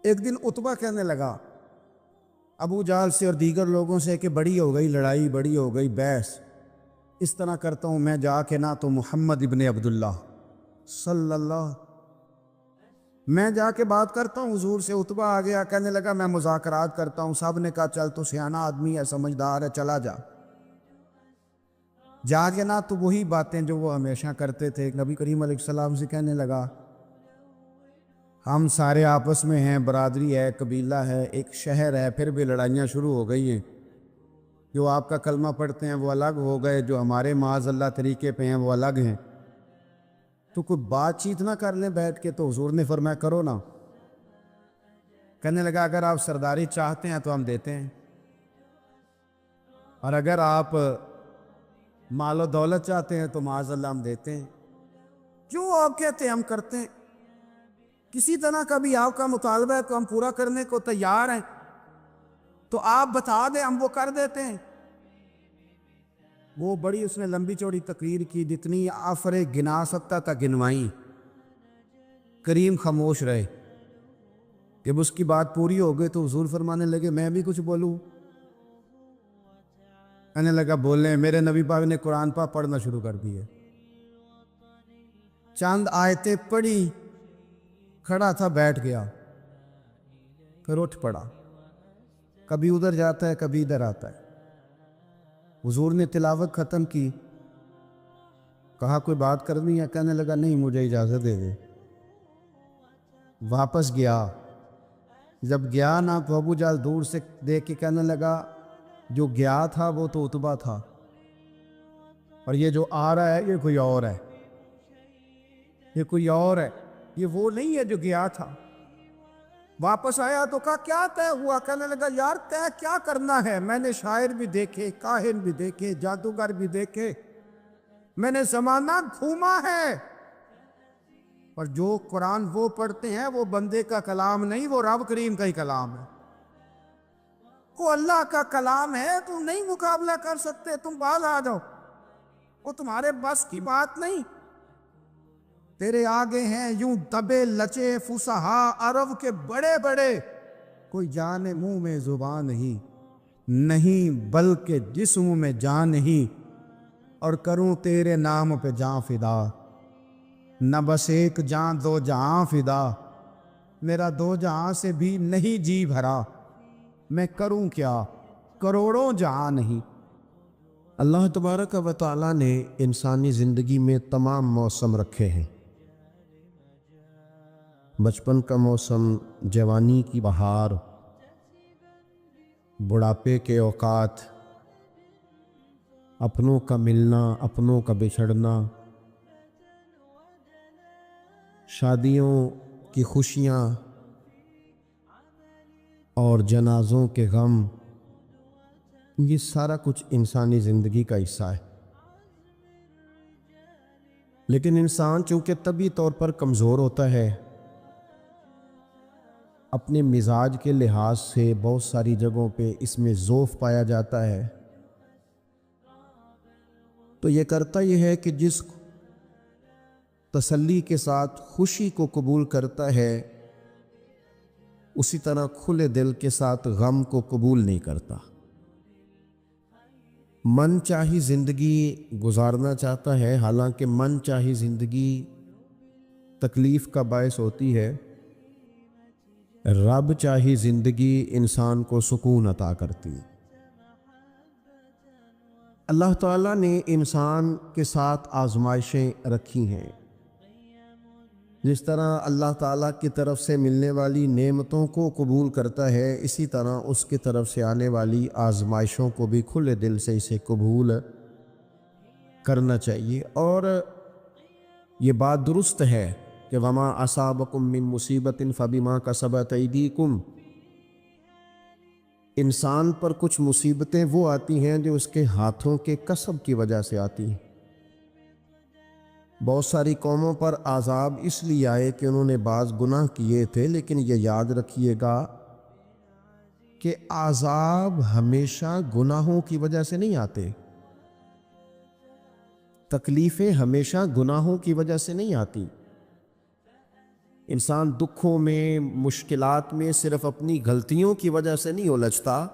ایک دن عتبہ کہنے لگا ابو جہل سے اور دیگر لوگوں سے کہ بڑی ہو گئی لڑائی، بڑی ہو گئی بحث، اس طرح کرتا ہوں میں جا کے نہ تو محمد ابن عبداللہ صلی اللہ، میں جا کے بات کرتا ہوں حضور سے۔ عتبہ آ گیا، کہنے لگا میں مذاکرات کرتا ہوں۔ صاحب نے کہا چل تو سیانا آدمی ہے، سمجھدار ہے، چلا جا۔ جا کے نہ تو وہی باتیں جو وہ ہمیشہ کرتے تھے، نبی کریم علیہ السلام سے کہنے لگا ہم سارے آپس میں ہیں، برادری ہے، قبیلہ ہے، ایک شہر ہے، پھر بھی لڑائیاں شروع ہو گئی ہیں۔ جو آپ کا کلمہ پڑھتے ہیں وہ الگ ہو گئے، جو ہمارے معاذ اللہ طریقے پہ ہیں وہ الگ ہیں، تو کوئی بات چیت نہ کر لیں بیٹھ کے؟ تو حضور نے فرمایا کرو نا۔ کہنے لگا اگر آپ سرداری چاہتے ہیں تو ہم دیتے ہیں، اور اگر آپ مال و دولت چاہتے ہیں تو معاذ اللہ ہم دیتے ہیں، جو آپ کہتے ہیں ہم کرتے ہیں۔ کسی طرح کا بھی آپ کا مطالبہ ہے تو ہم پورا کرنے کو تیار ہیں، تو آپ بتا دیں ہم وہ کر دیتے ہیں۔ وہ بڑی اس نے لمبی چوڑی تقریر کی، جتنی آفر گنا سکتا تھا گنوائیں۔ کریم خاموش رہے۔ جب اس کی بات پوری ہو گئی تو حضور فرمانے لگے میں بھی کچھ بولوں؟ کہنے لگا بولیں۔ میرے نبی پاک نے قرآن پاک پڑھنا شروع کر دیے، چند آیتیں پڑھی، کھڑا تھا بیٹھ گیا، پھر اٹھ پڑا، کبھی ادھر جاتا ہے کبھی ادھر آتا ہے۔ حضور نے تلاوت ختم کی، کہا کوئی بات کرنی ہے؟ کہنے لگا نہیں مجھے اجازت دے دے۔ واپس گیا، جب گیا نا تو ابو جہل دور سے دیکھ کے کہنے لگا جو گیا تھا وہ تو عتبہ تھا، اور یہ جو آ رہا ہے یہ کوئی اور ہے، یہ کوئی اور ہے، یہ وہ نہیں ہے جو گیا تھا۔ واپس آیا تو کہا کیا طے ہوا؟ کہنے لگا یار طے کیا کرنا ہے، میں نے شاعر بھی دیکھے، کاہن بھی دیکھے، جادوگر بھی دیکھے، میں نے زمانہ گھوما ہے، اور جو قرآن وہ پڑھتے ہیں وہ بندے کا کلام نہیں، وہ رب کریم کا ہی کلام ہے، وہ اللہ کا کلام ہے، تم نہیں مقابلہ کر سکتے، تم باز آ جاؤ، وہ تمہارے بس کی بات نہیں۔ تیرے آگے ہیں یوں دبے لچے فصحا عرب کے بڑے بڑے، کوئی جان منہ میں زبان نہیں بلکہ جسم میں جان نہیں، اور کروں تیرے نام پہ جان فدا، نہ بس ایک جان دو جہاں فدا، میرا دو جہاں سے بھی نہیں جی بھرا، میں کروں کیا کروڑوں جہاں نہیں۔ اللہ تبارک و تعالیٰ نے انسانی زندگی میں تمام موسم رکھے ہیں، بچپن کا موسم، جوانی کی بہار، بڑھاپے کے اوقات، اپنوں کا ملنا، اپنوں کا بچھڑنا، شادیوں کی خوشیاں اور جنازوں کے غم، یہ سارا کچھ انسانی زندگی کا حصہ ہے۔ لیکن انسان چونکہ طبعی طور پر کمزور ہوتا ہے، اپنے مزاج کے لحاظ سے بہت ساری جگہوں پہ اس میں ضعف پایا جاتا ہے، تو یہ کرتا یہ ہے کہ جس تسلی کے ساتھ خوشی کو قبول کرتا ہے، اسی طرح کھلے دل کے ساتھ غم کو قبول نہیں کرتا۔ من چاہی زندگی گزارنا چاہتا ہے، حالانکہ من چاہی زندگی تکلیف کا باعث ہوتی ہے، رب چاہی زندگی انسان کو سکون عطا کرتی ہے۔ اللہ تعالیٰ نے انسان کے ساتھ آزمائشیں رکھی ہیں، جس طرح اللہ تعالیٰ کی طرف سے ملنے والی نعمتوں کو قبول کرتا ہے، اسی طرح اس کی طرف سے آنے والی آزمائشوں کو بھی کھلے دل سے اسے قبول کرنا چاہیے۔ اور یہ بات درست ہے کہ وما اصابکم من مصیبت فبما کسبت ایدیکم، انسان پر کچھ مصیبتیں وہ آتی ہیں جو اس کے ہاتھوں کے کسب کی وجہ سے آتی ہیں۔ بہت ساری قوموں پر عذاب اس لیے آئے کہ انہوں نے بعض گناہ کیے تھے، لیکن یہ یاد رکھیے گا کہ عذاب ہمیشہ گناہوں کی وجہ سے نہیں آتے، تکلیفیں ہمیشہ گناہوں کی وجہ سے نہیں آتی۔ انسان دکھوں میں، مشکلات میں صرف اپنی غلطیوں کی وجہ سے نہیں الجھتا،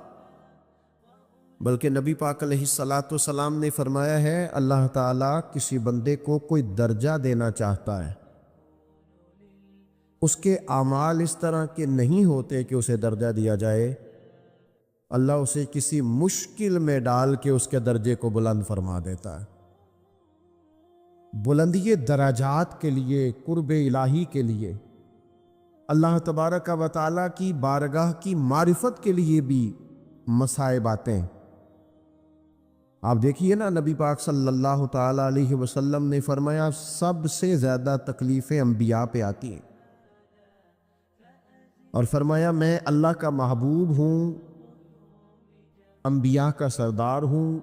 بلکہ نبی پاک علیہ الصلاۃ والسلام نے فرمایا ہے اللہ تعالیٰ کسی بندے کو کوئی درجہ دینا چاہتا ہے، اس کے اعمال اس طرح کے نہیں ہوتے کہ اسے درجہ دیا جائے، اللہ اسے کسی مشکل میں ڈال کے اس کے درجے کو بلند فرما دیتا ہے۔ بلندی درجات کے لیے، قرب الہی کے لیے، اللہ تبارک و تعالیٰ کی بارگاہ کی معرفت کے لیے بھی مصائب آتے ہیں۔ آپ دیکھیے نا، نبی پاک صلی اللہ تعالیٰ علیہ وسلم نے فرمایا سب سے زیادہ تکلیفیں انبیاء پہ آتی ہیں، اور فرمایا میں اللہ کا محبوب ہوں، انبیاء کا سردار ہوں،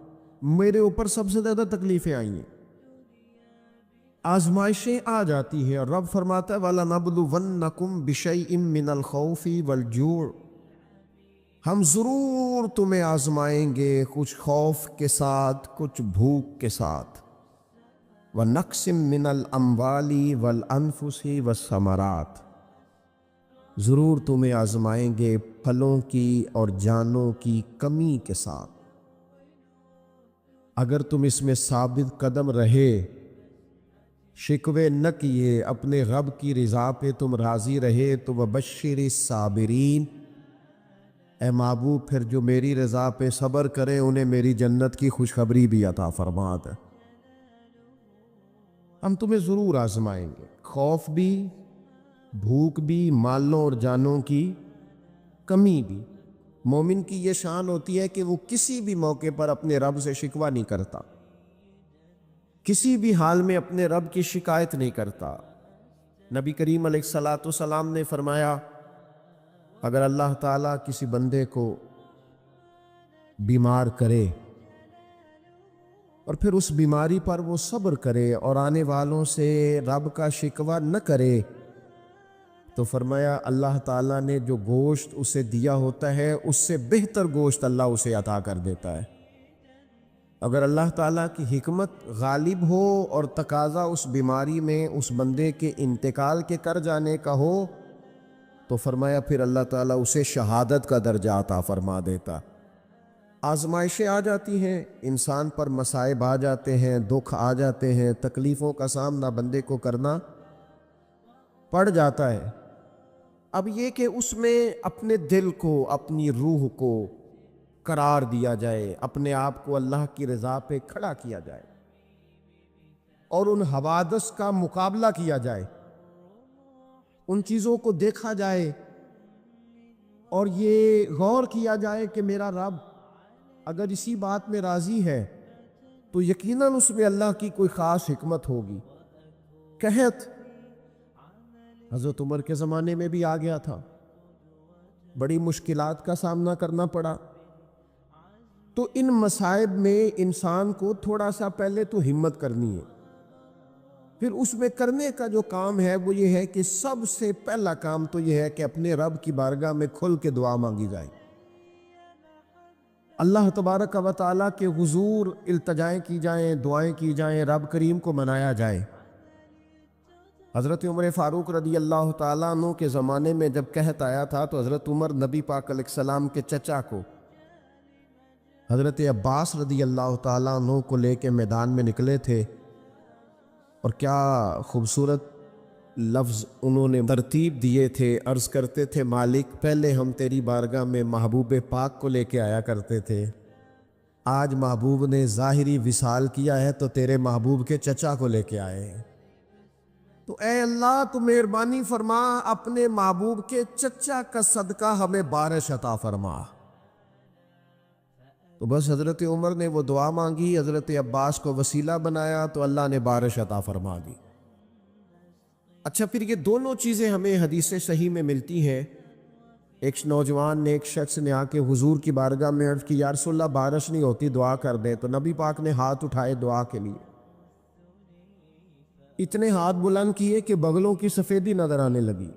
میرے اوپر سب سے زیادہ تکلیفیں آئی ہیں، آزمائشیں آ جاتی ہیں، اور رب فرماتا ہے وَلَنَبْلُوَنَّكُمْ بِشَيْءٍ مِّنَ الْخَوْفِ وَالْجُوعِ، ہم ضرور تمہیں آزمائیں گے، کچھ خوف کے ساتھ، کچھ بھوک کے ساتھ، وَنَقْصٍ مِّنَ الْأَمْوَالِ وَالْأَنفُسِ وَالثَّمَرَاتِ، ضرور تمہیں آزمائیں گے پھلوں کی اور جانوں کی کمی کے ساتھ۔ اگر تم اس میں ثابت قدم رہے، شکوے نہ کیے، اپنے رب کی رضا پہ تم راضی رہے، تو وَبَشِّرِ الصَّابِرِينَ، اے محبوب پھر جو میری رضا پہ صبر کریں انہیں میری جنت کی خوشخبری بھی عطا فرما دے۔ ہم تمہیں ضرور آزمائیں گے، خوف بھی، بھوک بھی، مالوں اور جانوں کی کمی بھی۔ مومن کی یہ شان ہوتی ہے کہ وہ کسی بھی موقع پر اپنے رب سے شکوہ نہیں کرتا، کسی بھی حال میں اپنے رب کی شکایت نہیں کرتا۔ نبی کریم علیہ الصلاۃ والسلام نے فرمایا اگر اللہ تعالیٰ کسی بندے کو بیمار کرے اور پھر اس بیماری پر وہ صبر کرے اور آنے والوں سے رب کا شکوہ نہ کرے، تو فرمایا اللہ تعالیٰ نے جو گوشت اسے دیا ہوتا ہے اس سے بہتر گوشت اللہ اسے عطا کر دیتا ہے۔ اگر اللہ تعالیٰ کی حکمت غالب ہو اور تقاضا اس بیماری میں اس بندے کے انتقال کے کر جانے کا ہو، تو فرمایا پھر اللہ تعالیٰ اسے شہادت کا درجہ عطا فرما دیتا۔ آزمائشیں آ جاتی ہیں، انسان پر مصائب آ جاتے ہیں، دکھ آ جاتے ہیں، تکلیفوں کا سامنا بندے کو کرنا پڑ جاتا ہے۔ اب یہ کہ اس میں اپنے دل کو، اپنی روح کو قرار دیا جائے، اپنے آپ کو اللہ کی رضا پہ کھڑا کیا جائے اور ان حوادث کا مقابلہ کیا جائے، ان چیزوں کو دیکھا جائے اور یہ غور کیا جائے کہ میرا رب اگر اسی بات میں راضی ہے تو یقیناً اس میں اللہ کی کوئی خاص حکمت ہوگی۔ قحط حضرت عمر کے زمانے میں بھی آ گیا تھا، بڑی مشکلات کا سامنا کرنا پڑا۔ تو ان مصائب میں انسان کو تھوڑا سا پہلے تو ہمت کرنی ہے، پھر اس میں کرنے کا جو کام ہے وہ یہ ہے کہ سب سے پہلا کام تو یہ ہے کہ اپنے رب کی بارگاہ میں کھل کے دعا مانگی جائے، اللہ تبارک و تعالیٰ کے حضور التجائیں کی جائیں، دعائیں کی جائیں، رب کریم کو منایا جائے۔ حضرت عمر فاروق رضی اللہ تعالیٰ عنہ کے زمانے میں جب قحط آیا تھا تو حضرت عمر نبی پاک علیہ السلام کے چچا کو حضرت عباس رضی اللہ تعالیٰ عنہ کو لے کے میدان میں نکلے تھے، اور کیا خوبصورت لفظ انہوں نے ترتیب دیے تھے، عرض کرتے تھے مالک پہلے ہم تیری بارگاہ میں محبوب پاک کو لے کے آیا کرتے تھے، آج محبوب نے ظاہری وصال کیا ہے تو تیرے محبوب کے چچا کو لے کے آئے ہیں، تو اے اللہ تو مہربانی فرما اپنے محبوب کے چچا کا صدقہ ہمیں بارش عطا فرما۔ تو بس حضرت عمر نے وہ دعا مانگی، حضرت عباس کو وسیلہ بنایا تو اللہ نے بارش عطا فرما دی۔ اچھا، پھر یہ دونوں چیزیں ہمیں حدیث صحیح میں ملتی ہیں۔ ایک نوجوان نے، ایک شخص نے آ کے حضور کی بارگاہ میں عرض کی یا رسول اللہ بارش نہیں ہوتی، دعا کر دیں، تو نبی پاک نے ہاتھ اٹھائے دعا کے لیے، اتنے ہاتھ بلند کیے کہ بغلوں کی سفیدی نظر آنے لگی۔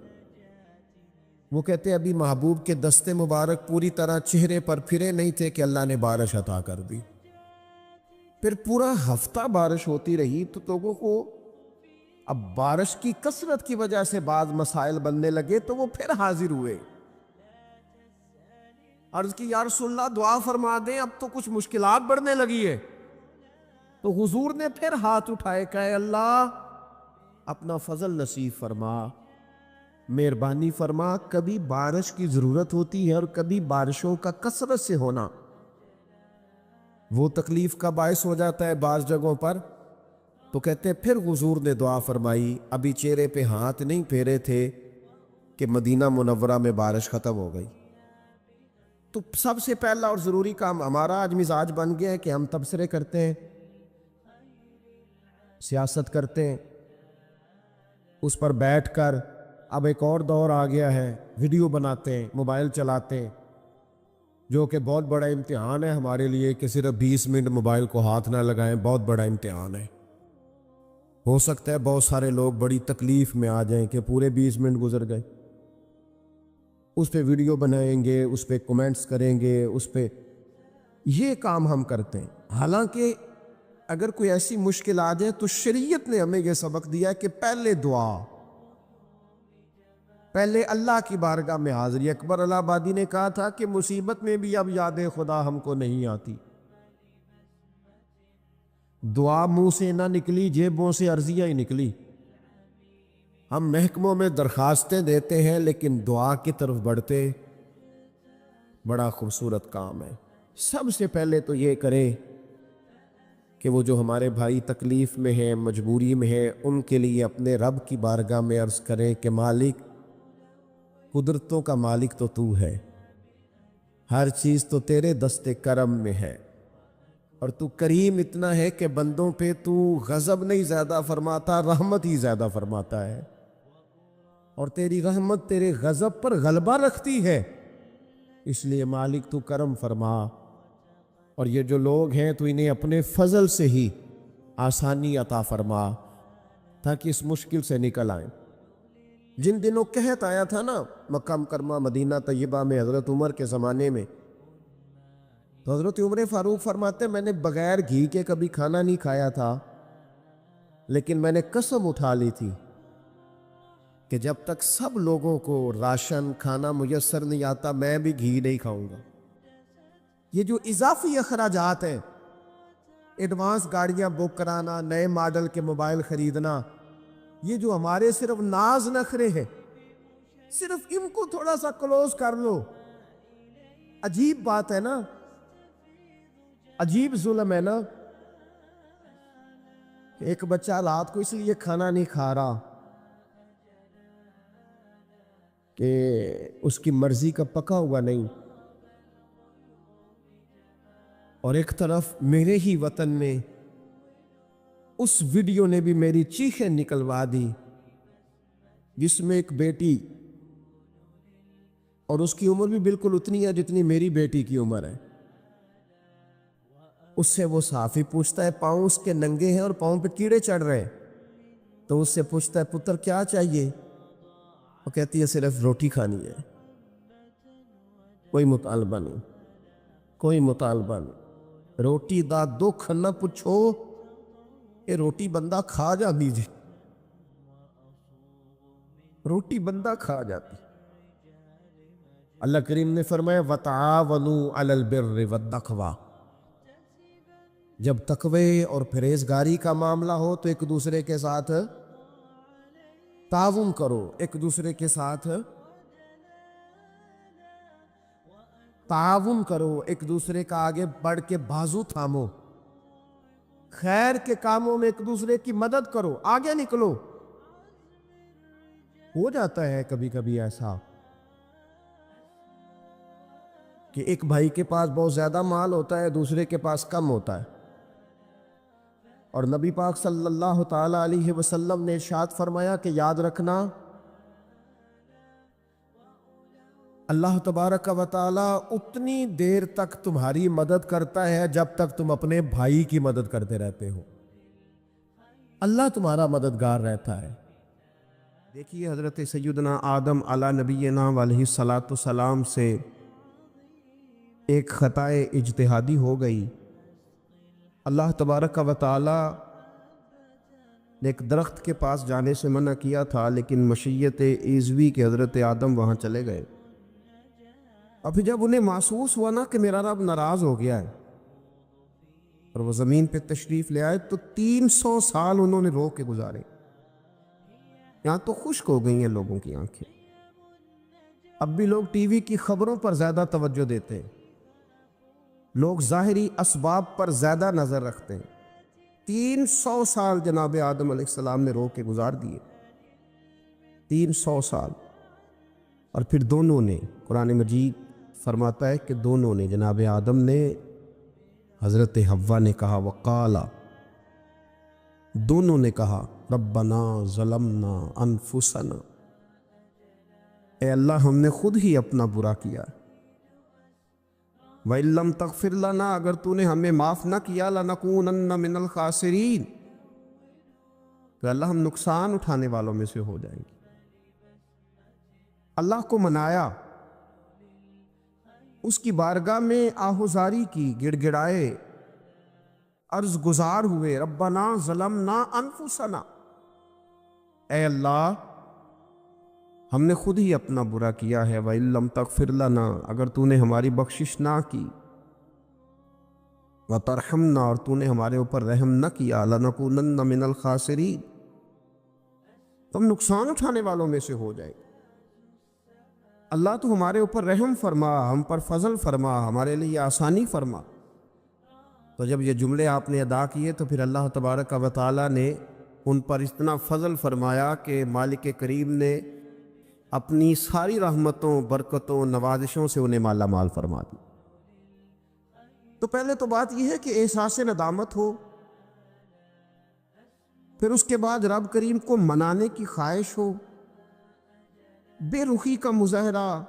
وہ کہتے ابھی محبوب کے دستے مبارک پوری طرح چہرے پر پھرے نہیں تھے کہ اللہ نے بارش عطا کر دی۔ پھر پورا ہفتہ بارش ہوتی رہی تو لوگوں کو اب بارش کی کثرت کی وجہ سے بعض مسائل بننے لگے تو وہ پھر حاضر ہوئے، عرض کی یا رسول اللہ دعا فرما دیں، اب تو کچھ مشکلات بڑھنے لگی ہے۔ تو حضور نے پھر ہاتھ اٹھائے، کہے اللہ اپنا فضل نصیب فرما، مہربانی فرما، کبھی بارش کی ضرورت ہوتی ہے اور کبھی بارشوں کا کثرت سے ہونا وہ تکلیف کا باعث ہو جاتا ہے بعض جگہوں پر۔ تو کہتے ہیں پھر حضور نے دعا فرمائی، ابھی چہرے پہ ہاتھ نہیں پھیرے تھے کہ مدینہ منورہ میں بارش ختم ہو گئی۔ تو سب سے پہلا اور ضروری کام ہمارا آج مزاج بن گیا ہے کہ ہم تبصرے کرتے ہیں، سیاست کرتے ہیں، اس پر بیٹھ کر اب ایک اور دور آ گیا ہے، ویڈیو بناتے ہیں، موبائل چلاتے ہیں، جو کہ بہت بڑا امتحان ہے ہمارے لیے کہ صرف 20 منٹ موبائل کو ہاتھ نہ لگائیں، بہت بڑا امتحان ہے۔ ہو سکتا ہے بہت سارے لوگ بڑی تکلیف میں آ جائیں کہ پورے 20 منٹ گزر گئے، اس پہ ویڈیو بنائیں گے، اس پہ کومنٹس کریں گے، اس پہ یہ کام ہم کرتے ہیں۔ حالانکہ اگر کوئی ایسی مشکل آ جائے تو شریعت نے ہمیں یہ سبق دیا کہ پہلے دعا، پہلے اللہ کی بارگاہ میں حاضری۔ اکبر الہ آبادی نے کہا تھا کہ مصیبت میں بھی اب یاد خدا ہم کو نہیں آتی، دعا منہ سے نہ نکلی، جیبوں سے عرضیاں ہی نکلی۔ ہم محکموں میں درخواستیں دیتے ہیں لیکن دعا کی طرف بڑھتے، بڑا خوبصورت کام ہے۔ سب سے پہلے تو یہ کریں کہ وہ جو ہمارے بھائی تکلیف میں ہیں، مجبوری میں ہیں، ان کے لیے اپنے رب کی بارگاہ میں عرض کریں کہ مالک، قدرتوں کا مالک تو تو ہے، ہر چیز تو تیرے دست کرم میں ہے، اور تو کریم اتنا ہے کہ بندوں پہ تو غضب نہیں زیادہ فرماتا، رحمت ہی زیادہ فرماتا ہے، اور تیری رحمت تیرے غضب پر غلبہ رکھتی ہے، اس لیے مالک تو کرم فرما، اور یہ جو لوگ ہیں تو انہیں اپنے فضل سے ہی آسانی عطا فرما تاکہ اس مشکل سے نکل آئیں۔ جن دنوں قحط آیا تھا نا مکہ مکرمہ مدینہ طیبہ میں حضرت عمر کے زمانے میں، تو حضرت عمر فاروق فرماتے میں نے بغیر گھی کے کبھی کھانا نہیں کھایا تھا، لیکن میں نے قسم اٹھا لی تھی کہ جب تک سب لوگوں کو راشن کھانا میسر نہیں آتا میں بھی گھی نہیں کھاؤں گا۔ یہ جو اضافی اخراجات ہیں، ایڈوانس گاڑیاں بک کرانا، نئے ماڈل کے موبائل خریدنا، یہ جو ہمارے صرف ناز نخرے ہیں، صرف ان کو تھوڑا سا کلوز کر لو۔ عجیب بات ہے نا، عجیب ظلم ہے نا، ایک بچہ رات کو اس لیے کھانا نہیں کھا رہا کہ اس کی مرضی کا پکا ہوا نہیں، اور ایک طرف میرے ہی وطن میں اس ویڈیو نے بھی میری چیخیں نکلوا دی جس میں ایک بیٹی، اور اس کی عمر بھی بالکل اتنی ہے جتنی میری بیٹی کی عمر ہے، اس سے وہ صحافی پوچھتا ہے، پاؤں اس کے ننگے ہیں اور پاؤں پہ کیڑے چڑھ رہے ہیں، تو اس سے پوچھتا ہے پتر کیا چاہیے؟ وہ کہتی ہے صرف روٹی کھانی ہے، کوئی مطالبہ نہیں، کوئی مطالبہ نہیں، روٹی دا دکھ نہ پوچھو، یہ روٹی بندہ کھا جا دیجئے، روٹی بندہ کھا جاتی۔ اللہ کریم نے فرمایا وَتَعَاوَنُوا عَلَى الْبِرِّ وَالتَّقْوَىٰ، جب تقوی اور پرہیزگاری کا معاملہ ہو تو ایک دوسرے کے ساتھ تعاون کرو، ایک دوسرے کے ساتھ تعاون کرو، ایک دوسرے کا آگے بڑھ کے بازو تھامو، خیر کے کاموں میں ایک دوسرے کی مدد کرو، آگے نکلو۔ ہو جاتا ہے کبھی کبھی ایسا کہ ایک بھائی کے پاس بہت زیادہ مال ہوتا ہے، دوسرے کے پاس کم ہوتا ہے، اور نبی پاک صلی اللہ تعالی علیہ وسلم نے ارشاد فرمایا کہ یاد رکھنا اللہ تبارک و تعالی اتنی دیر تک تمہاری مدد کرتا ہے جب تک تم اپنے بھائی کی مدد کرتے رہتے ہو، اللہ تمہارا مددگار رہتا ہے۔ دیکھیے حضرت سیدنا آدم علی نبینا علیہ الصلاۃ والسلام سے ایک خطائے اجتہادی ہو گئی، اللہ تبارک و تعالی نے ایک درخت کے پاس جانے سے منع کیا تھا، لیکن مشیت ایزوی کے حضرت آدم وہاں چلے گئے۔ اور پھر جب انہیں محسوس ہوا نا کہ میرا رب ناراض ہو گیا ہے اور وہ زمین پہ تشریف لے آئے، تو 300 سال انہوں نے رو کے گزارے۔ یہاں تو خشک ہو گئی ہیں لوگوں کی آنکھیں۔ اب بھی لوگ ٹی وی کی خبروں پر زیادہ توجہ دیتے ہیں، لوگ ظاہری اسباب پر زیادہ نظر رکھتے ہیں۔ 300 سال جناب آدم علیہ السلام نے رو کے گزار دیے، 300 سال۔ اور پھر دونوں نے، قرآن مجید فرماتا ہے کہ دونوں نے، جناب آدم نے، حضرت حوا نے کہا، وقالا، دونوں نے کہا، ربنا ظلمنا انفسنا، اے اللہ ہم نے خود ہی اپنا برا کیا، وَإِن لَّمْ تَغْفِرْ لَنَا، اگر تو نے ہمیں معاف نہ کیا، لَنَكُونَنَّ مِنَ الْخَاسِرِينَ، تو اللہ ہم نقصان اٹھانے والوں میں سے ہو جائیں گے۔ اللہ کو منایا، اس کی بارگاہ میں آہوزاری کی، گڑ گڑائے، عرض گزار ہوئے، ربنا ظلمنا انفسنا، اے اللہ ہم نے خود ہی اپنا برا کیا ہے، وَإِن لَّمْ تَغْفِرْ لَنَا، اگر تو نے ہماری بخشش نہ کی، وَتَرْحَمْنَا، اور تو نے ہمارے اوپر رحم نہ کیا، لَنَكُونَنَّ مِنَ الْخَاسِرِينَ، تو ہم نقصان اٹھانے والوں میں سے ہو جائے۔ اللہ تو ہمارے اوپر رحم فرما، ہم پر فضل فرما، ہمارے لیے آسانی فرما۔ تو جب یہ جملے آپ نے ادا کیے تو پھر اللہ تبارک و تعالیٰ نے ان پر اتنا فضل فرمایا کہ مالک کریم نے اپنی ساری رحمتوں، برکتوں، نوازشوں سے انہیں مالا مال فرما دی۔ تو پہلے تو بات یہ ہے کہ احساس ندامت ہو، پھر اس کے بعد رب کریم کو منانے کی خواہش ہو، بے رخی کا مظاہرہ،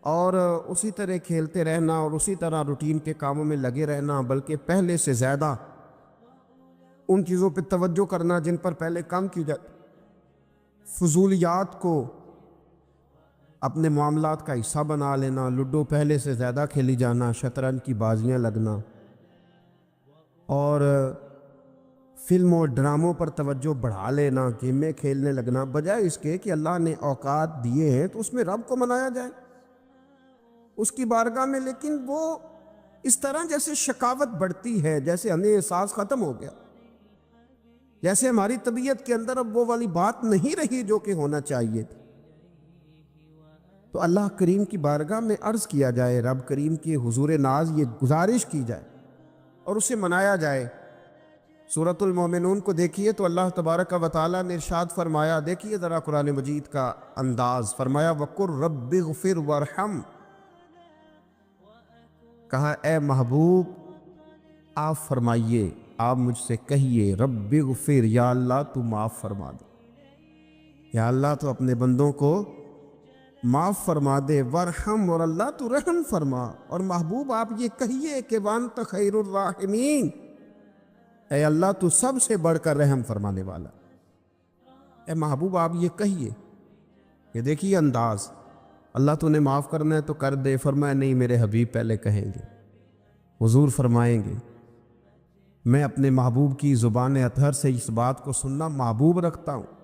اور اسی طرح کھیلتے رہنا اور اسی طرح روٹین کے کاموں میں لگے رہنا، بلکہ پہلے سے زیادہ ان چیزوں پہ توجہ کرنا جن پر پہلے کام کی جاتی، فضولیات کو اپنے معاملات کا حصہ بنا لینا، لوڈو پہلے سے زیادہ کھیلی جانا، شطرنج کی بازیاں لگنا، اور فلم اور ڈراموں پر توجہ بڑھا لینا، گیمیں کھیلنے لگنا، بجائے اس کے کہ اللہ نے اوقات دیے ہیں تو اس میں رب کو منایا جائے اس کی بارگاہ میں۔ لیکن وہ اس طرح جیسے شکاوت بڑھتی ہے، جیسے ہمیں احساس ختم ہو گیا، جیسے ہماری طبیعت کے اندر اب وہ والی بات نہیں رہی جو کہ ہونا چاہیے تھی۔ تو اللہ کریم کی بارگاہ میں عرض کیا جائے، رب کریم کے حضور ناز یہ گزارش کی جائے اور اسے منایا جائے۔ سورۃ المومنون کو دیکھیے تو اللہ تبارک و تعالیٰ نے ارشاد فرمایا، دیکھیے ذرا قرآن مجید کا انداز، فرمایا وَقُلْ رَبِّ اغْفِرْ وَارْحَمْ، کہا اے محبوب آپ فرمائیے، آپ مجھ سے کہیے، رب اغفر، یا اللہ تو معاف فرما دے، یا اللہ تو اپنے بندوں کو معاف فرما دے، ورحم، اور اللہ تو رحم فرما۔ اور محبوب آپ یہ کہیے کہ وانت خیر الراحمین، اے اللہ تو سب سے بڑھ کر رحم فرمانے والا۔ اے محبوب آپ یہ کہیے، کہ دیکھیے انداز، اللہ تو نے معاف کرنا ہے تو کر دے، فرمایا نہیں میرے حبیب پہلے کہیں گے، حضور فرمائیں گے، میں اپنے محبوب کی زبان اطہر سے اس بات کو سننا محبوب رکھتا ہوں۔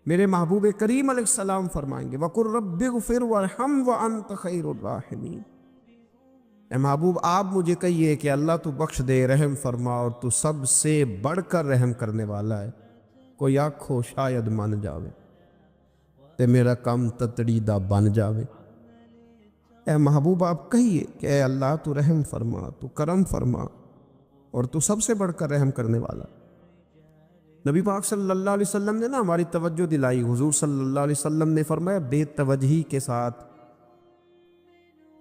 میرے محبوب کریم علیہ السلام فرمائیں گے، وَقُلْ رَبِّ اغْفِرْ وَارْحَمْ وَأَنْتَ خَيْرُ الرَّاحِمِينَ، اے محبوب آپ مجھے کہیے کہ اللہ تو بخش دے، رحم فرما، اور تو سب سے بڑھ کر رحم کرنے والا ہے، کوئی آنکھو شاید مان جاوے تے میرا کام تتڑی دا بن جاوے۔ اے محبوب آپ کہیے کہ اے اللہ تو رحم فرما، تو کرم فرما، اور تو سب سے بڑھ کر رحم کرنے والا۔ نبی پاک صلی اللہ علیہ وسلم نے نا ہماری توجہ دلائی، حضور صلی اللہ علیہ وسلم نے فرمایا بے توجہی کے ساتھ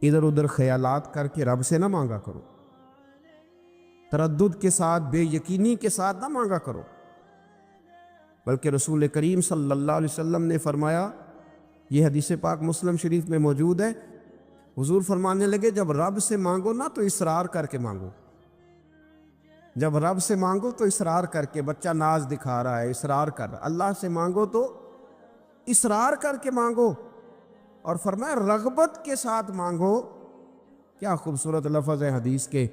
ادھر ادھر خیالات کر کے رب سے نہ مانگا کرو، تردد کے ساتھ، بے یقینی کے ساتھ نہ مانگا کرو، بلکہ رسول کریم صلی اللہ علیہ وسلم نے فرمایا، یہ حدیث پاک مسلم شریف میں موجود ہے، حضور فرمانے لگے جب رب سے مانگو نا تو اصرار کر کے مانگو، جب رب سے مانگو تو اصرار کر کے، بچہ ناز دکھا رہا ہے اصرار کر، اللہ سے مانگو تو اصرار کر کے مانگو، اور فرمایا رغبت کے ساتھ مانگو۔ کیا خوبصورت لفظ ہے حدیث کے،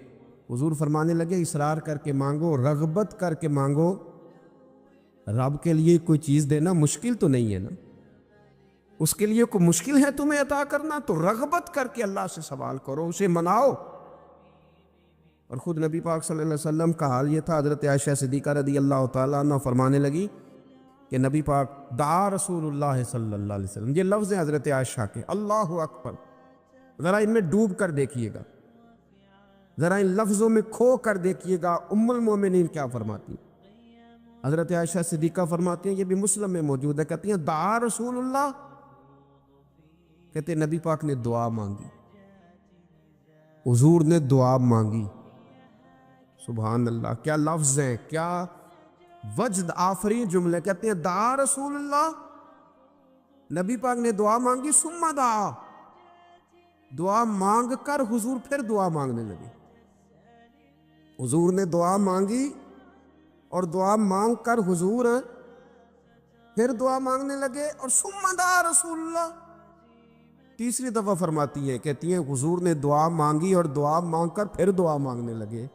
حضور فرمانے لگے اصرار کر کے مانگو، رغبت کر کے مانگو، رب کے لیے کوئی چیز دینا مشکل تو نہیں ہے نا، اس کے لیے کوئی مشکل ہے تمہیں عطا کرنا؟ تو رغبت کر کے اللہ سے سوال کرو، اسے مناؤ۔ اور خود نبی پاک صلی اللہ علیہ وسلم کا حال یہ تھا، حضرت عائشہ صدیقہ رضی اللہ تعالیٰ عنہ فرمانے لگی کہ نبی پاک دعا رسول اللہ صلی اللہ علیہ وسلم، یہ لفظ ہیں حضرت عائشہ کے، اللہ اکبر، ذرا ان میں ڈوب کر دیکھیے گا، ذرا ان لفظوں میں کھو کر دیکھیے گا ام المومنین کیا فرماتی ہیں۔ حضرت عائشہ صدیقہ فرماتی ہیں، یہ بھی مسلم میں موجود ہے، کہتی ہیں دعا رسول اللہ، کہتے ہیں نبی پاک نے دعا مانگی، حضور نے دعا مانگی۔ سبحان اللہ، کیا لفظ ہیں، کیا وجد آفرین جملے، کہتے ہیں دعا رسول اللہ، نبی پاک نے دعا مانگی، ثم دعا، دعا مانگ کر حضور پھر دعا مانگنے لگے۔ حضور نے دعا مانگی اور دعا مانگ کر حضور پھر دعا مانگنے لگے، اور ثم دعا رسول اللہ، تیسری دفعہ فرماتی ہیں، کہتی ہیں حضور نے دعا مانگی اور دعا مانگ کر پھر دعا مانگنے لگے،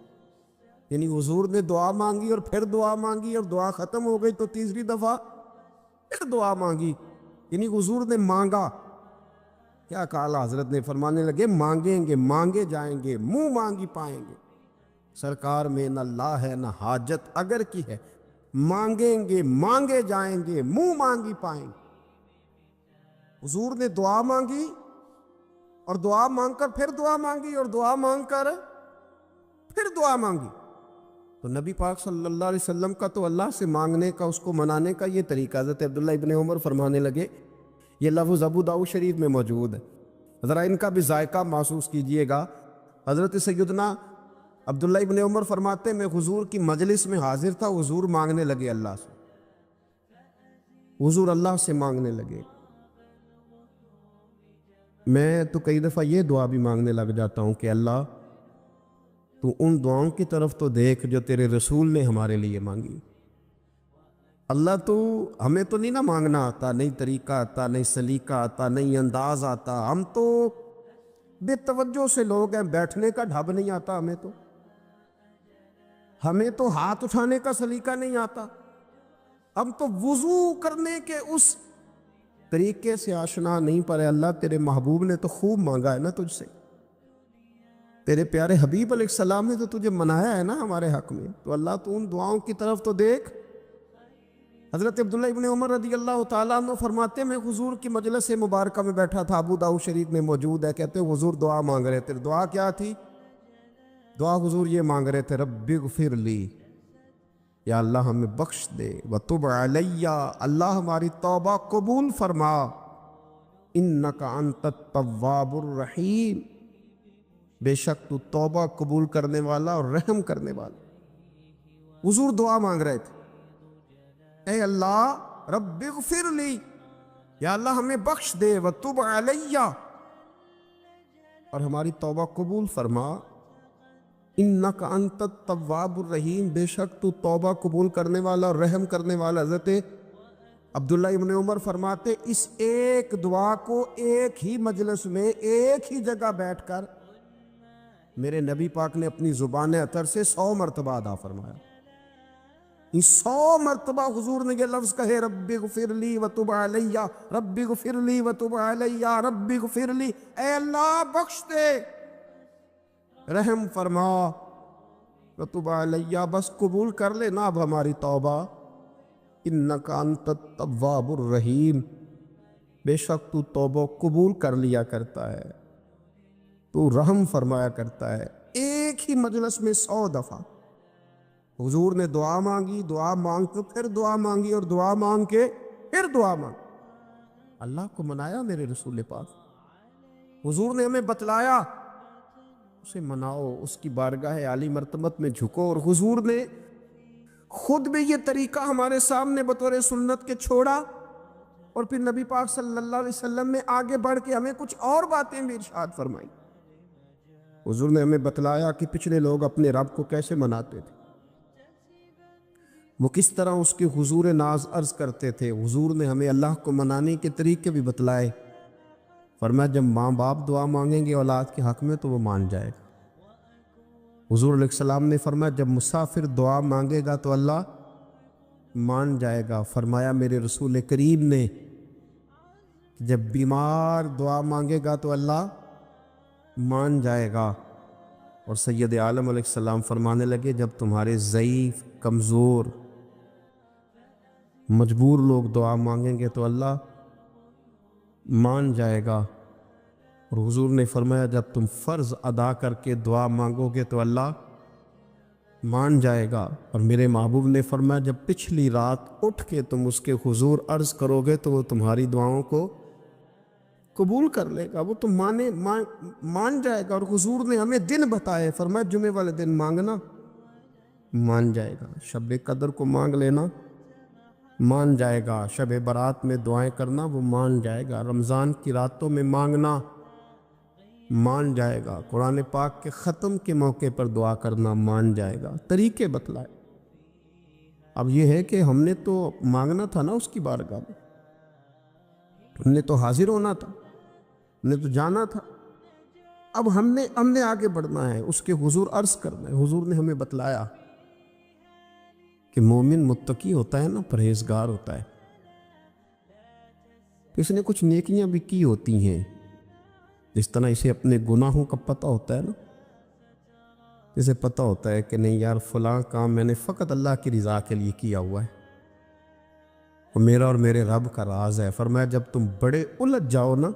یعنی حضور نے دعا مانگی اور پھر دعا مانگی اور دعا ختم ہو گئی تو تیسری دفعہ پھر دعا مانگی، یعنی حضور نے مانگا۔ کیا کہا حضرت نے، فرمانے لگے مانگیں گے مانگے جائیں گے، منہ مانگی پائیں گے، سرکار میں نہ لا ہے نہ حاجت اگر کی ہے، مانگیں گے مانگے جائیں گے، منہ مانگی پائیں گے۔ حضور نے دعا مانگی اور دعا مانگ کر پھر دعا مانگی اور دعا مانگ کر پھر دعا مانگی۔ تو نبی پاک صلی اللہ علیہ وسلم کا تو اللہ سے مانگنے کا، اس کو منانے کا یہ طریقہ، حضرت عبداللہ ابن عمر فرمانے لگے، یہ لفظ ابو داؤد شریف میں موجود ہے، ذرا ان کا بھی ذائقہ محسوس کیجئے گا۔ حضرت سیدنا عبداللہ ابن عمر فرماتے ہیں میں حضور کی مجلس میں حاضر تھا، حضور مانگنے لگے اللہ سے، حضور اللہ سے مانگنے لگے۔ میں تو کئی دفعہ یہ دعا بھی مانگنے لگ جاتا ہوں کہ اللہ تو ان دعاؤں کی طرف تو دیکھ جو تیرے رسول نے ہمارے لیے مانگی۔ اللہ تو ہمیں تو نہیں نا مانگنا آتا، نہیں طریقہ آتا، نہیں سلیقہ آتا، نہیں انداز آتا، ہم تو بے توجہ سے لوگ ہیں، بیٹھنے کا ڈھب نہیں آتا ہمیں تو ہاتھ اٹھانے کا سلیقہ نہیں آتا، ہم تو وضو کرنے کے اس طریقے سے آشنا نہیں، پر اللہ تیرے محبوب نے تو خوب مانگا ہے نا تجھ سے، تیرے پیارے حبیب علیہ السلام نے تو تجھے منایا ہے نا ہمارے حق میں، تو اللہ تو ان دعاؤں کی طرف تو دیکھ۔ حضرت عبداللہ ابن عمر رضی اللہ تعالیٰ عنہ فرماتے میں حضور کی مجلس مبارکہ میں بیٹھا تھا، ابو داؤد شریف میں موجود ہے، کہتے ہیں حضور دعا مانگ رہے تھے، دعا کیا تھی؟ دعا حضور یہ مانگ رہے تھے، رب اغفر لی، یا اللہ ہمیں بخش دے، وتب علی، اللہ ہماری توبہ قبول فرما، انک انت التواب الرحیم، بے شک تو توبہ قبول کرنے والا اور رحم کرنے والا۔ حضور دعا مانگ رہے تھے، اے اللہ رب اغفر لی، یا اللہ ہمیں بخش دے، وتب علی، اور ہماری توبہ قبول فرما، انک انت التواب الرحیم، بے شک تو توبہ قبول کرنے والا اور رحم کرنے والا۔ حضرت عبداللہ ابن عمر فرماتے اس ایک دعا کو ایک ہی مجلس میں ایک ہی جگہ بیٹھ کر میرے نبی پاک نے اپنی زبان اطہر سے 100 مرتبہ ادا فرمایا۔ 100 مرتبہ حضور نے یہ لفظ کہے، رب اغفر لی وتب علی، رب اغفر لی وتب علی، رب اغفر لی، اے اللہ بخش دے، رحم فرما، وتب علی، بس قبول کر لے نا اب ہماری توبہ، انک انت التواب الرحیم، بے شک تو توبہ قبول کر لیا کرتا ہے، تو رحم فرمایا کرتا ہے۔ ایک ہی مجلس میں 100 دفعہ حضور نے دعا مانگی، دعا مانگ کے پھر دعا مانگی، اور دعا مانگ کے پھر دعا مانگی۔ اللہ کو منایا میرے رسول پاک، حضور نے ہمیں بتلایا، اسے مناؤ، اس کی بارگاہ عالی مرتبت میں جھکو، اور حضور نے خود بھی یہ طریقہ ہمارے سامنے بطور سنت کے چھوڑا، اور پھر نبی پاک صلی اللہ علیہ وسلم نے آگے بڑھ کے ہمیں کچھ اور باتیں بھی ارشاد فرمائی۔ حضور نے ہمیں بتلایا کہ پچھلے لوگ اپنے رب کو کیسے مناتے تھے، وہ کس طرح اس کے حضور ناز عرض کرتے تھے۔ حضور نے ہمیں اللہ کو منانے کے طریقے بھی بتلائے، فرمایا جب ماں باپ دعا مانگیں گے اولاد کے حق میں تو وہ مان جائے گا۔ حضور علیہ السلام نے فرمایا جب مسافر دعا مانگے گا تو اللہ مان جائے گا۔ فرمایا میرے رسول کریم نے جب بیمار دعا مانگے گا تو اللہ مان جائے گا۔ اور سید عالم علیہ السلام فرمانے لگے جب تمہارے ضعیف، کمزور، مجبور لوگ دعا مانگیں گے تو اللہ مان جائے گا۔ اور حضور نے فرمایا جب تم فرض ادا کر کے دعا مانگو گے تو اللہ مان جائے گا۔ اور میرے محبوب نے فرمایا جب پچھلی رات اٹھ کے تم اس کے حضور عرض کرو گے تو وہ تمہاری دعاؤں کو قبول کر لے گا، وہ تو مان جائے گا۔ اور حضور نے ہمیں دن بتائے، فرمایا جمعے والے دن مانگنا مان جائے گا، شب قدر کو مانگ لینا مان جائے گا، شب برات میں دعائیں کرنا وہ مان جائے گا، رمضان کی راتوں میں مانگنا مان جائے گا، قرآن پاک کے ختم کے موقع پر دعا کرنا مان جائے گا۔ طریقے بتلائے۔ اب یہ ہے کہ ہم نے تو مانگنا تھا نا اس کی بارگاہ میں، ہم نے تو حاضر ہونا تھا، ہم نے تو جانا تھا۔ اب ہم نے آگے بڑھنا ہے، اس کے حضور عرض کرنا ہے۔ حضور نے ہمیں بتلایا کہ مومن متقی ہوتا ہے نا، پرہیزگار ہوتا ہے، اس نے کچھ نیکیاں بھی کی ہوتی ہیں، جس طرح اسے اپنے گناہوں کا پتہ ہوتا ہے نا، اسے پتہ ہوتا ہے کہ نہیں یار فلاں کام میں نے فقط اللہ کی رضا کے لیے کیا ہوا ہے، وہ میرا اور میرے رب کا راز ہے۔ فرمایا جب تم بڑے الجھ جاؤ نا،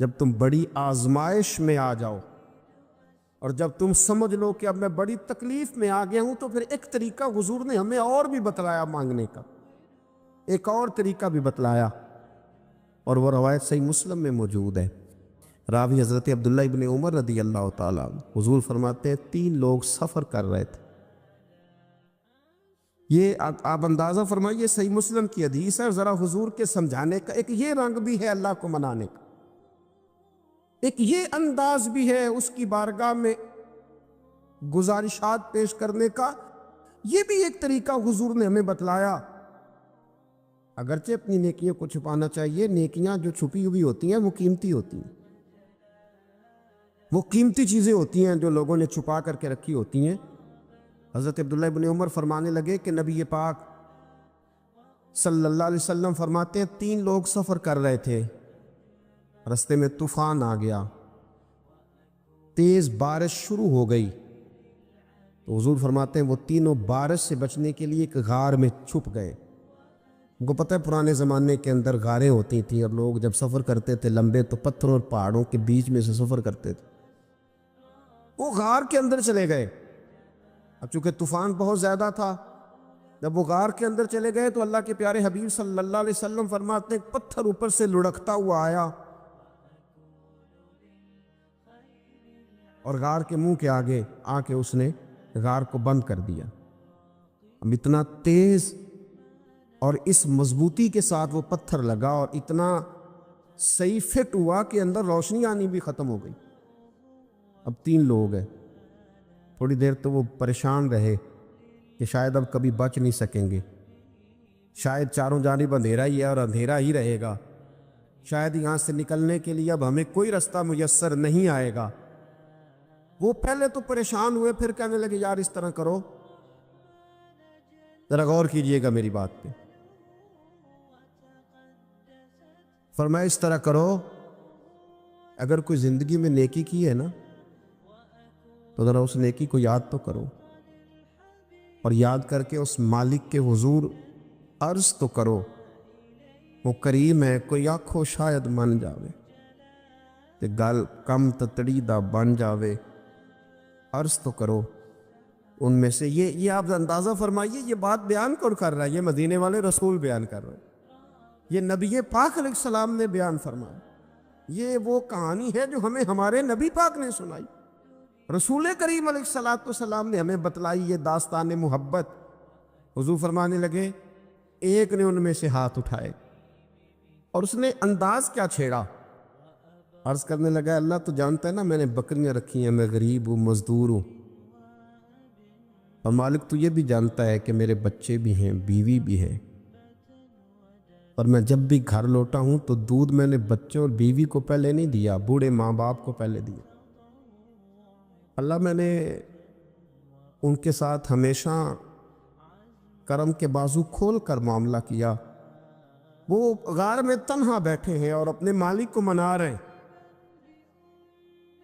جب تم بڑی آزمائش میں آ جاؤ اور جب تم سمجھ لو کہ اب میں بڑی تکلیف میں آ گیا ہوں، تو پھر ایک طریقہ حضور نے ہمیں اور بھی بتلایا مانگنے کا، ایک اور طریقہ بھی بتلایا، اور وہ روایت صحیح مسلم میں موجود ہے۔ راوی حضرت عبداللہ ابن عمر رضی اللہ تعالیٰ عنہ، حضور فرماتے ہیں 3 لوگ سفر کر رہے تھے۔ یہ آپ اندازہ فرمائیے صحیح مسلم کی حدیث ہے، ذرا حضور کے سمجھانے کا ایک یہ رنگ بھی ہے اللہ کو منانے کا، ایک یہ انداز بھی ہے اس کی بارگاہ میں گزارشات پیش کرنے کا، یہ بھی ایک طریقہ حضور نے ہمیں بتلایا۔ اگرچہ اپنی نیکیوں کو چھپانا چاہیے، نیکیاں جو چھپی ہوئی ہوتی ہیں وہ قیمتی ہوتی ہیں، وہ قیمتی چیزیں ہوتی ہیں جو لوگوں نے چھپا کر کے رکھی ہوتی ہیں۔ حضرت عبداللہ ابن عمر فرمانے لگے کہ نبی پاک صلی اللہ علیہ وسلم فرماتے ہیں 3 لوگ سفر کر رہے تھے، رستے میں طوفان آ گیا، تیز بارش شروع ہو گئی، تو حضور فرماتے ہیں وہ تینوں بارش سے بچنے کے لیے ایک غار میں چھپ گئے۔ ان کو پتہ ہے پرانے زمانے کے اندر غاریں ہوتی تھیں، اور لوگ جب سفر کرتے تھے لمبے تو پتھروں اور پہاڑوں کے بیچ میں سے سفر کرتے تھے، وہ غار کے اندر چلے گئے۔ اب چونکہ طوفان بہت زیادہ تھا، جب وہ غار کے اندر چلے گئے تو اللہ کے پیارے حبیب صلی اللہ علیہ وسلم فرماتے ہیں پتھر اوپر سے لڑکتا ہوا آیا اور غار کے منہ کے آگے آ کے اس نے غار کو بند کر دیا۔ اب اتنا تیز اور اس مضبوطی کے ساتھ وہ پتھر لگا اور اتنا صحیح فٹ ہوا کہ اندر روشنی آنی بھی ختم ہو گئی۔ اب 3 لوگ ہیں، تھوڑی دیر تو وہ پریشان رہے کہ شاید اب کبھی بچ نہیں سکیں گے، شاید چاروں جانب اندھیرا ہی ہے اور اندھیرا ہی رہے گا، شاید یہاں سے نکلنے کے لیے اب ہمیں کوئی رستہ میسر نہیں آئے گا۔ وہ پہلے تو پریشان ہوئے، پھر کہنے لگے یار اس طرح کرو، ذرا غور کیجئے گا میری بات پہ۔ فرمایا اس طرح کرو، اگر کوئی زندگی میں نیکی کی ہے نا تو ذرا اس نیکی کو یاد تو کرو، اور یاد کر کے اس مالک کے حضور عرض تو کرو، وہ کریم ہے، کوئی آنکھو شاید من جاوے تے گل کم تتڑی دا بن جاوے، عرض تو کرو۔ ان میں سے یہ آپ اندازہ فرمائیے، یہ بات بیان کون کر رہا ہے؟ یہ مدینے والے رسول بیان کر رہے ہیں، یہ نبی پاک علیہ السلام نے بیان فرمایا، یہ وہ کہانی ہے جو ہمیں ہمارے نبی پاک نے سنائی، رسول کریم علیہ السلام نے ہمیں بتلائی، یہ داستان محبت۔ حضور فرمانے لگے ایک نے ان میں سے ہاتھ اٹھائے اور اس نے انداز کیا چھیڑا، عرض کرنے لگا اللہ تو جانتا ہے نا میں نے بکریاں رکھی ہیں، میں غریب ہوں، مزدور ہوں، اور مالک تو یہ بھی جانتا ہے کہ میرے بچے بھی ہیں، بیوی بھی ہے، اور میں جب بھی گھر لوٹا ہوں تو دودھ میں نے بچوں اور بیوی کو پہلے نہیں دیا، بوڑھے ماں باپ کو پہلے دیا۔ اللہ میں نے ان کے ساتھ ہمیشہ کرم کے بازو کھول کر معاملہ کیا۔ وہ غار میں تنہا بیٹھے ہیں اور اپنے مالک کو منا رہے ہیں۔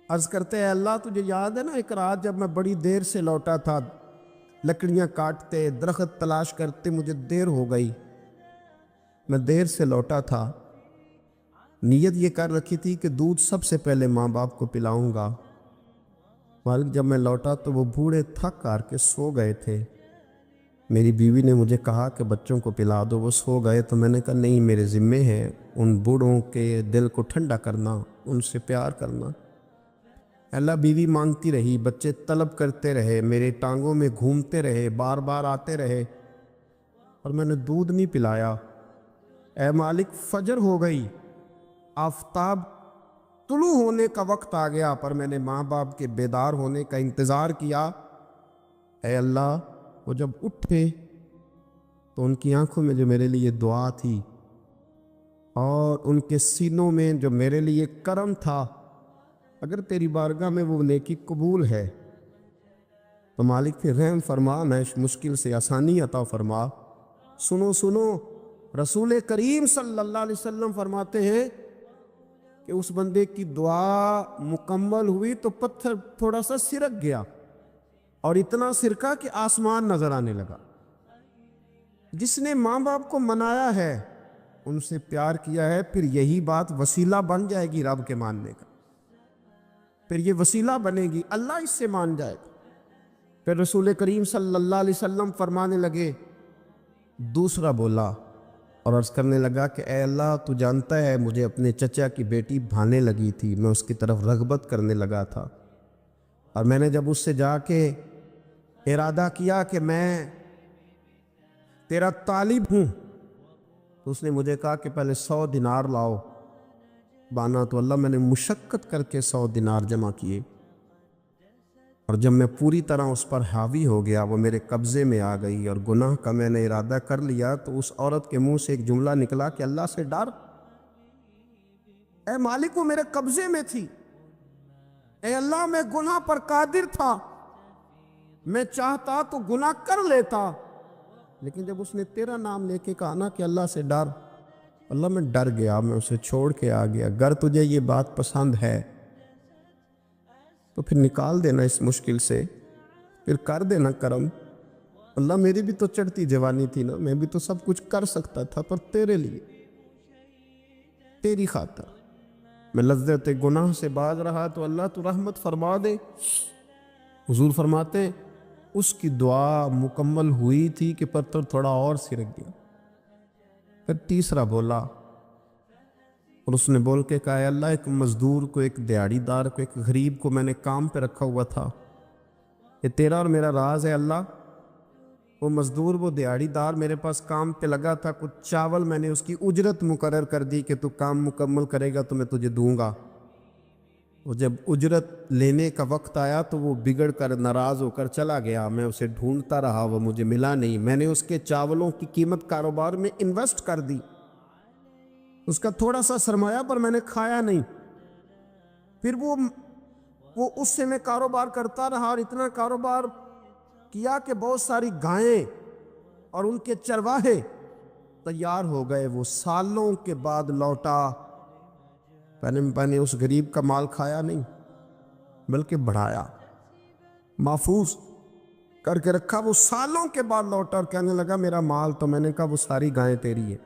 عرض کرتے ہیں اللہ تجھے یاد ہے نا ایک رات جب میں بڑی دیر سے لوٹا تھا، لکڑیاں کاٹتے درخت تلاش کرتے مجھے دیر ہو گئی، میں دیر سے لوٹا تھا، نیت یہ کر رکھی تھی کہ دودھ سب سے پہلے ماں باپ کو پلاؤں گا۔ مالک جب میں لوٹا تو وہ بوڑھے تھک کر کے سو گئے تھے۔ میری بیوی نے مجھے کہا کہ بچوں کو پلا دو، وہ سو گئے، تو میں نے کہا نہیں، میرے ذمے ہے ان بوڑھوں کے دل کو ٹھنڈا کرنا، ان سے پیار کرنا۔ اللہ بیوی مانگتی رہی، بچے طلب کرتے رہے، میرے ٹانگوں میں گھومتے رہے، بار بار آتے رہے، اور میں نے دودھ نہیں پلایا۔ اے مالک فجر ہو گئی، آفتاب طلوع ہونے کا وقت آ گیا، پر میں نے ماں باپ کے بیدار ہونے کا انتظار کیا۔ اے اللہ وہ جب اٹھے تو ان کی آنکھوں میں جو میرے لیے دعا تھی اور ان کے سینوں میں جو میرے لیے کرم تھا، اگر تیری بارگاہ میں وہ نیکی قبول ہے تو مالک پھر رحم فرما، میں اس مشکل سے آسانی عطا فرما۔ سنو سنو، رسول کریم صلی اللہ علیہ وسلم فرماتے ہیں کہ اس بندے کی دعا مکمل ہوئی تو پتھر تھوڑا سا سرک گیا، اور اتنا سرکا کہ آسمان نظر آنے لگا۔ جس نے ماں باپ کو منایا ہے، ان سے پیار کیا ہے، پھر یہی بات وسیلہ بن جائے گی رب کے ماننے کا، پھر یہ وسیلہ بنے گی، اللہ اس سے مان جائے گا۔ پھر رسول کریم صلی اللہ علیہ وسلم فرمانے لگے، دوسرا بولا اور عرض کرنے لگا کہ اے اللہ تو جانتا ہے مجھے اپنے چچا کی بیٹی بھانے لگی تھی، میں اس کی طرف رغبت کرنے لگا تھا، اور میں نے جب اس سے جا کے ارادہ کیا کہ میں تیرا طالب ہوں، تو اس نے مجھے کہا کہ پہلے 100 دینار لاؤ بانا، تو اللہ میں نے مشقت کر کے 100 دینار جمع کیے، اور جب میں پوری طرح اس پر حاوی ہو گیا، وہ میرے قبضے میں آ گئی اور گناہ کا میں نے ارادہ کر لیا، تو اس عورت کے منہ سے ایک جملہ نکلا کہ اللہ سے ڈر۔ اے مالک وہ میرے قبضے میں تھی، اے اللہ میں گناہ پر قادر تھا، میں چاہتا تو گناہ کر لیتا، لیکن جب اس نے تیرا نام لے کے کہا نا کہ اللہ سے ڈر، اللہ میں ڈر گیا، میں اسے چھوڑ کے آ گیا۔ اگر تجھے یہ بات پسند ہے تو پھر نکال دینا اس مشکل سے، پھر کر دینا کرم۔ اللہ میری بھی تو چڑھتی جوانی تھی نا، میں بھی تو سب کچھ کر سکتا تھا، پر تیرے لیے، تیری خاطر میں لذت گناہ سے باز رہا، تو اللہ تو رحمت فرما دے۔ حضور فرماتے ہیں اس کی دعا مکمل ہوئی تھی کہ پتھر تھوڑا اور سرک گیا۔ پھر تیسرا بولا، اور اس نے بول کے کہا اے اللہ ایک مزدور کو، ایک دیہڑی دار کو، ایک غریب کو میں نے کام پہ رکھا ہوا تھا، یہ تیرا اور میرا راز ہے اللہ۔ وہ مزدور، وہ دیہڑی دار میرے پاس کام پہ لگا تھا، کچھ چاول میں نے اس کی اجرت مقرر کر دی کہ تو کام مکمل کرے گا تو میں تجھے دوں گا۔ وہ جب اجرت لینے کا وقت آیا تو وہ بگڑ کر ناراض ہو کر چلا گیا، میں اسے ڈھونڈتا رہا، وہ مجھے ملا نہیں، میں نے اس کے چاولوں کی قیمت کاروبار میں انویسٹ کر دی، اس کا تھوڑا سا سرمایہ پر میں نے کھایا نہیں۔ پھر وہ اس سے میں کاروبار کرتا رہا، اور اتنا کاروبار کیا کہ بہت ساری گائیں اور ان کے چرواہے تیار ہو گئے۔ وہ سالوں کے بعد لوٹا، میں نے اس غریب کا مال کھایا نہیں بلکہ بڑھایا، محفوظ کر کے رکھا۔ وہ سالوں کے بعد لوٹا اور کہنے لگا میرا مال، تو میں نے کہا وہ ساری گائیں تیری ہے،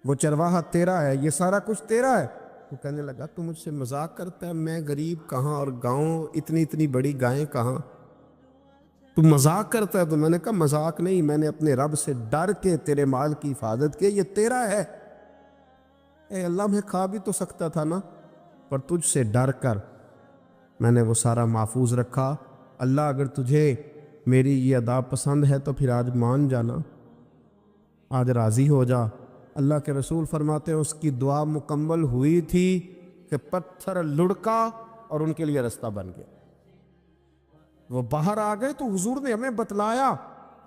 وہ چرواہا تیرا ہے، یہ سارا کچھ تیرا ہے۔ وہ کہنے لگا تو مجھ سے مذاق کرتا ہے، میں غریب کہاں اور گاؤں اتنی بڑی گائیں کہاں، تو مذاق کرتا ہے؟ تو میں نے کہا مذاق نہیں، میں نے اپنے رب سے ڈر کے تیرے مال کی حفاظت کی، یہ تیرا ہے۔ اے اللہ میں کھا بھی تو سکتا تھا نا، پر تجھ سے ڈر کر میں نے وہ سارا محفوظ رکھا۔ اللہ اگر تجھے میری یہ ادا پسند ہے تو پھر آج مان جانا، آج راضی ہو جا۔ اللہ کے رسول فرماتے ہیں اس کی دعا مکمل ہوئی تھی کہ پتھر لڑکا اور ان کے لیے رستہ بن گیا۔ وہ باہر آ گئے تو حضور نے ہمیں بتلایا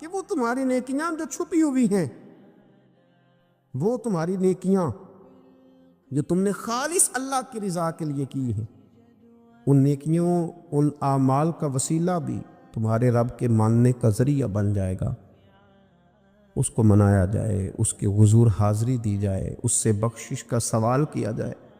کہ وہ تمہاری نیکیاں جو چھپی ہوئی ہیں، وہ تمہاری نیکیاں جو تم نے خالص اللہ کی رضا کے لیے کی ہیں، ان نیکیوں، ان اعمال کا وسیلہ بھی تمہارے رب کے ماننے کا ذریعہ بن جائے گا۔ اس کو منایا جائے، اس کے حضور حاضری دی جائے، اس سے بخشش کا سوال کیا جائے۔